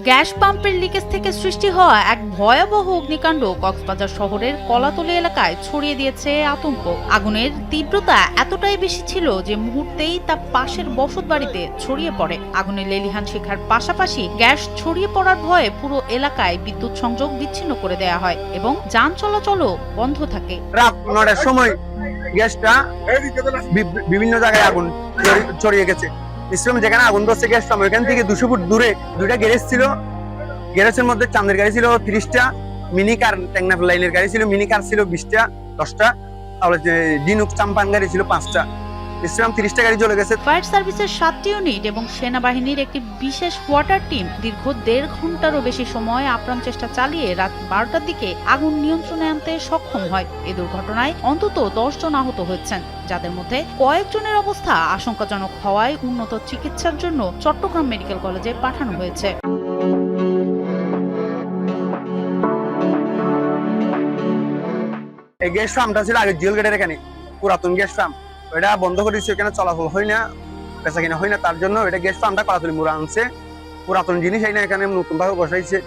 Gas পাম্পের leakage থেকে সৃষ্টি হওয়া এক ভয়াবহ অগ্নিকাণ্ড কক্সবাজার শহরের কলাতলী এলাকায় ছড়িয়ে দিয়েছে আতঙ্ক। আগুনের তীব্রতা এতটাই বেশি ছিল যে মুহূর্তেই তা পাশের বসতবাড়িতে ছড়িয়ে পড়ে। আগুনের লেলিহান শিখার পাশাপাশি গ্যাস ছড়িয়ে পড়ার ভয়ে পুরো এলাকায় বিদ্যুৎ সংযোগ বিচ্ছিন্ন করে দেয়া হয় এবং যান চলাচলও বন্ধ থাকে। রাত 9টার সময় গ্যাসটা বিভিন্ন জায়গায় আগুন ছড়িয়ে গেছে। যেখানে আগুন ধরছে গ্যাস পাম্প ওইখান থেকে 200 ফুট দূরে দুইটা গ্যারেজ ছিল। গ্যারেজের মধ্যে চাঁদের গাড়ি ছিল 30টা, মিনি কার টেকনাফ লাইনের গাড়ি ছিল, মিনি কার ছিল 20টা 10টা, তাহলে জিনুক চাম্পান গাড়ি ছিল 5টা। 30টা গাড়ি চলে গেছে। ফায়ার সার্ভিসের 7টি ইউনিট এবং সেনাবাহিনীর একটি বিশেষ ওয়াটার টিম দীর্ঘ 1.5 ঘন্টারও বেশি সময় আপ্রাণ চেষ্টা চালিয়ে রাত 12টার দিকে আগুন নিয়ন্ত্রণে আনতে সক্ষম হয়। এই দুর্ঘটনায় অন্তত 10 জন আহত হয়েছেন, যাদের মধ্যে কয়েকজনের অবস্থা আশঙ্কাজনক হওয়ায় উন্নত চিকিৎসার জন্য চট্টগ্রাম মেডিকেল কলেজে পাঠানো হয়েছে। এই গ্যাস ফার্মটা ছিল আগে জেল গেটের এখানে, পুরাতন গ্যাস ফার্ম। ওইটা বন্ধ করে দিচ্ছে, এখানে চলাচল হয় না, বেচা কিনা হয় না। তার জন্য এটা গ্যাস ফার্মটা কলাতলী মোড়ে আনছে। পুরাতন জিনিস এই না, এখানে নতুন ভাবে বসাইছে।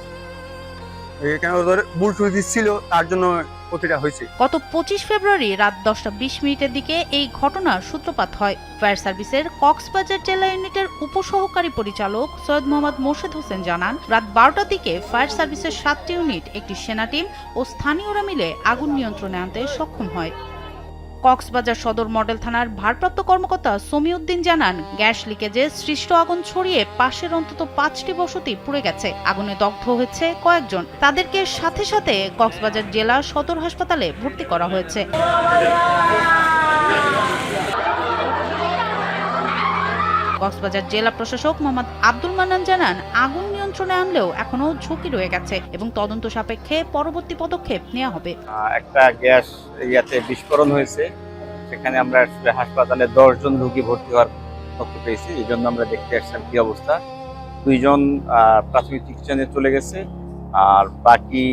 এখানে ওদের বুল টুল দিচ্ছিল, তার জন্য ক্ষতিটা হয়েছে। গত 25 ফেব্রুয়ারি রাত 10:20 দিকে এই ঘটনার সূত্রপাত হয়। ফায়ার সার্ভিসের কক্সবাজার জেলা ইউনিটের উপসহকারী পরিচালক সৈয়দ মোহাম্মদ মোর্শেদ হোসেন জানান, রাত 12টার দিকে ফায়ার সার্ভিসের 7টি ইউনিট, একটি সেনা টিম ও স্থানীয়রা মিলে আগুন নিয়ন্ত্রণে আনতে সক্ষম হয়। কক্সবাজার সদর মডেল থানার ভারপ্রাপ্ত কর্মকর্তা সমিউদ্দিন জানান, গ্যাস লিকেজে সৃষ্ট আগুন ছড়িয়ে পাশের অন্তত 5টি বসতি পুড়ে গেছে। আগুনে দগ্ধ হয়েছে কয়েকজন। তাদেরকে সাথে সাথে কক্সবাজার জেলা সদর হাসপাতালে ভর্তি করা হয়েছে। কক্সবাজার জেলা প্রশাসক মোহাম্মদ আব্দুল মান্নান জানান, আগুন নিয়ন্ত্রণে আনলেও এখনো ঝুঁকি রয়ে গেছে এবং তদন্ত সাপেক্ষে পরবর্তী পদক্ষেপ নেওয়া হবে। একটা গ্যাস বিস্ফোরণ হয়েছে, সেখানে আমরা হাসপাতালে 10 জন রোগী ভর্তি হওয়ার তথ্য পেয়েছি। এই জন্য আমরা দেখতে আসলাম কি অবস্থা। 2 জন প্রাথমিক চিকিৎসা নিয়ে চলে গেছে, আর বাকি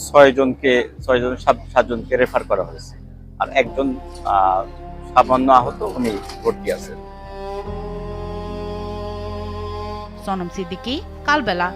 7 জনকে রেফার করা হয়েছে, আর একজন সামান্য আহত, উনি ভর্তি আছেন। সনম সিদ্দিকী, কালবেলা।